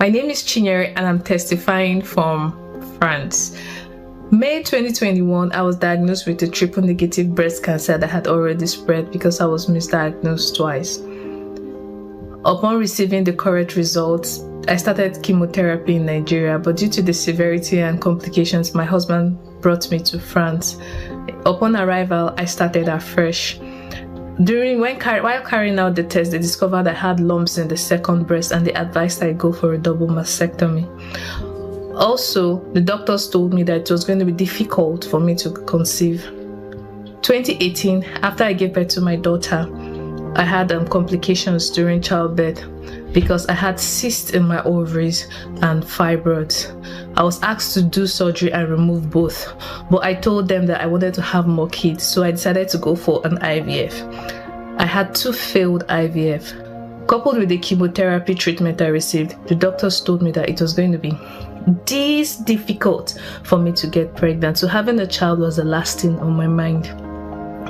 My name is Chinyere and I'm testifying from France. May 2021, I was diagnosed with a triple negative breast cancer that had already spread because I was misdiagnosed twice. Upon receiving the correct results, I started chemotherapy in Nigeria, but due to the severity and complications, my husband brought me to France. Upon arrival, I started afresh. While carrying out the test, they discovered I had lumps in the second breast and they advised I go for a double mastectomy. Also, the doctors told me that it was going to be difficult for me to conceive. 2018, after I gave birth to my daughter, I had complications during childbirth because I had cysts in my ovaries and fibroids. I was asked to do surgery and remove both, but I told them that I wanted to have more kids, so I decided to go for an IVF. I had 2 failed IVF. Coupled with the chemotherapy treatment I received, the doctors told me that it was going to be this difficult for me to get pregnant, so having a child was the last thing on my mind.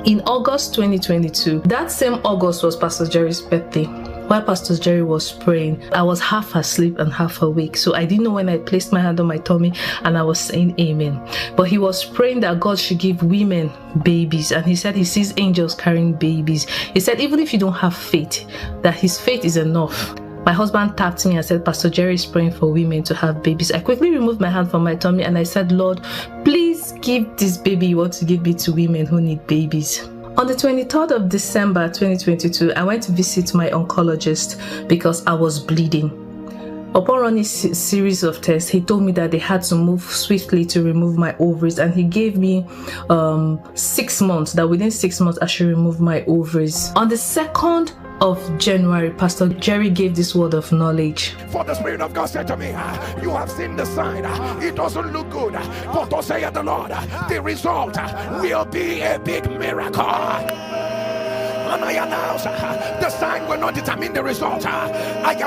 In August 2022, that same August was Pastor Jerry's birthday. While Pastor Jerry was praying, I was half asleep and half awake, so I didn't know when I placed my hand on my tummy and I was saying amen. But he was praying that God should give women babies, and he said he sees angels carrying babies. He said even if you don't have faith, that his faith is enough. My husband tapped me and said, Pastor Jerry is praying for women to have babies. I quickly removed my hand from my tummy and I said, Lord, please give this baby you want to give me to women who need babies. On the 23rd of December 2022, I went to visit my oncologist because I was bleeding. Upon running a series of tests, he told me that they had to move swiftly to remove my ovaries, and he gave me 6 months, that within 6 months I should remove my ovaries. On the 2nd of January, Pastor Jerry gave this word of knowledge. For the Spirit of God said to me, you have seen the sign, it doesn't look good, but thus saith the Lord, the result will be a big miracle. And I announce the sign will not determine the result. I'm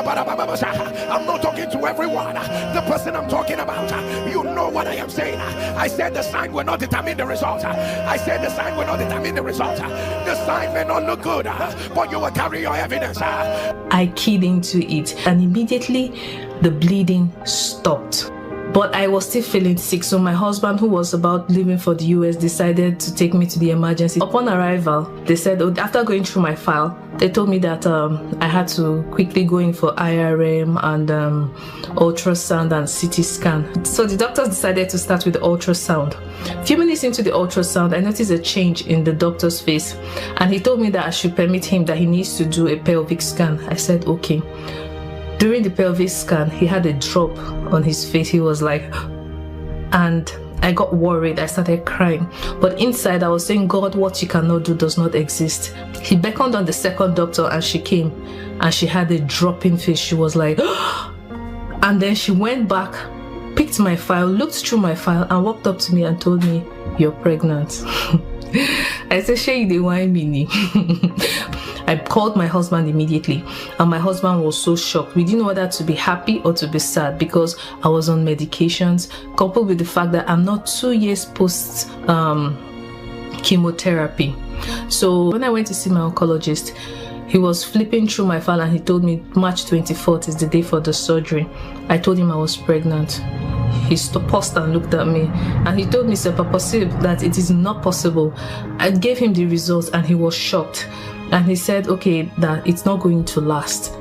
not talking to everyone. The person I'm talking about, you know what I am saying. I said the sign will not determine the result. I said the sign will not determine the result. The sign may not look good, but you will carry your evidence. I keyed into it and immediately the bleeding stopped. But I was still feeling sick, so my husband, who was about leaving for the US, decided to take me to the emergency. Upon arrival, they said, after going through my file, they told me that I had to quickly go in for IRM and ultrasound and CT scan. So the doctors decided to start with the ultrasound. A few minutes into the ultrasound, I noticed a change in the doctor's face, and he told me that I should permit him that he needs to do a pelvic scan. I said, okay. During the pelvic scan, he had a drop on his face. He was like, and I got worried. I started crying. But inside, I was saying, God, what you cannot do does not exist. He beckoned on the second doctor and she came and she had a drop in face. She was like, and then she went back, picked my file, looked through my file and walked up to me and told me, you're pregnant. I said, "Shey, you want me?" I called my husband immediately, and my husband was so shocked. We didn't know whether to be happy or to be sad because I was on medications, coupled with the fact that I'm not 2 years post chemotherapy. So when I went to see my oncologist, he was flipping through my file and he told me March 24th is the day for the surgery. I told him I was pregnant. He paused and looked at me and he told me, "C'est pas possible, that it is not possible." I gave him the results and he was shocked. And he said, okay, that it's not going to last.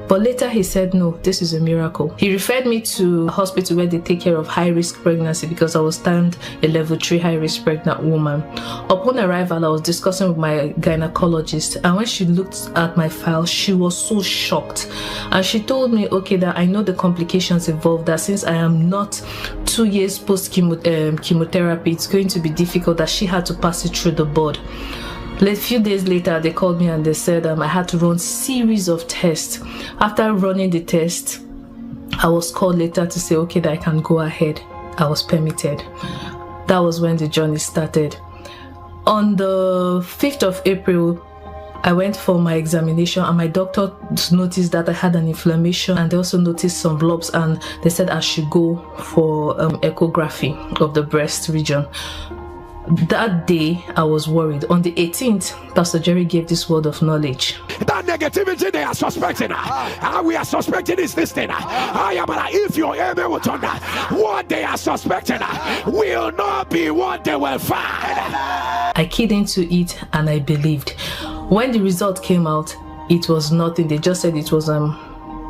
But later he said, no, this is a miracle. He referred me to a hospital where they take care of high-risk pregnancy because I was termed a level 3 high-risk pregnant woman. Upon arrival, I was discussing with my gynecologist, and when she looked at my file, she was so shocked. And she told me, okay, that I know the complications involved, that since I am not 2 years post-chemotherapy, it's going to be difficult, that she had to pass it through the board. A few days later, they called me and they said I had to run series of tests. After running the test, I was called later to say, okay, that I can go ahead. I was permitted. That was when the journey started. On the 5th of April, I went for my examination and my doctor noticed that I had an inflammation, and they also noticed some lumps, and they said I should go for echography of the breast region. That day, I was worried. On the 18th, Pastor Jerry gave this word of knowledge. That negativity they are suspecting, we are suspecting is this thing. If your amen will turn that, what they are suspecting will not be what they will find. I keyed into it and I believed. When the result came out, it was nothing. They just said it was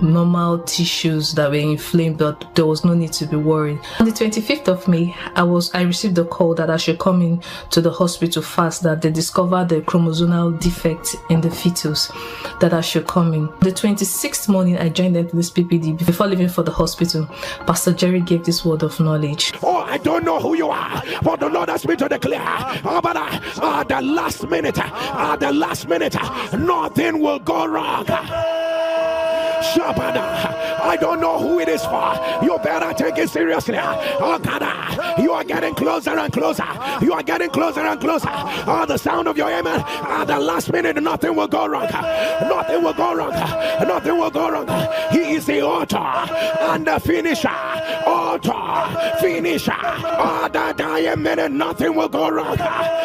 normal tissues that were inflamed, but there was no need to be worried. On the 25th of May, I received a call that I should come in to the hospital fast, that they discovered the chromosomal defect in the fetus, that I should come in. The 26th morning, I joined them to this PPD. Before leaving for the hospital, Pastor Jerry gave this word of knowledge. Oh, I don't know who you are, but the Lord has me to declare, the last minute, nothing will go wrong. I don't know who it is for. You better take it seriously. Oh God, you are getting closer and closer. You are getting closer and closer. The sound of your amen. The last minute, nothing will go wrong. Nothing will go wrong. Nothing will go wrong. He is the author and the finisher. Author, finisher. That dying minute, nothing will go wrong.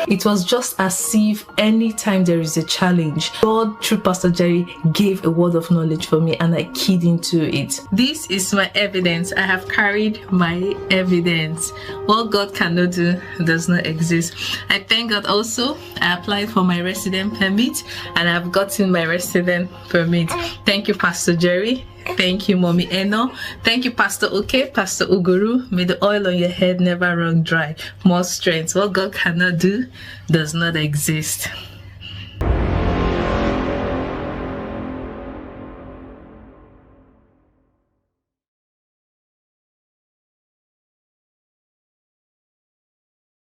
It was just as if anytime there is a challenge, God through Pastor Jerry gave a word of knowledge for me, and I keyed into it. This is my evidence. I have carried my evidence. What God cannot do does not exist. I thank God also. I applied for my resident permit and I've gotten my resident permit. Thank you, Pastor Jerry. Thank you, Mommy Eno. Thank you, Pastor Oke, Pastor Uguru. May the oil on your head never run dry. More strength. What God cannot do does not exist.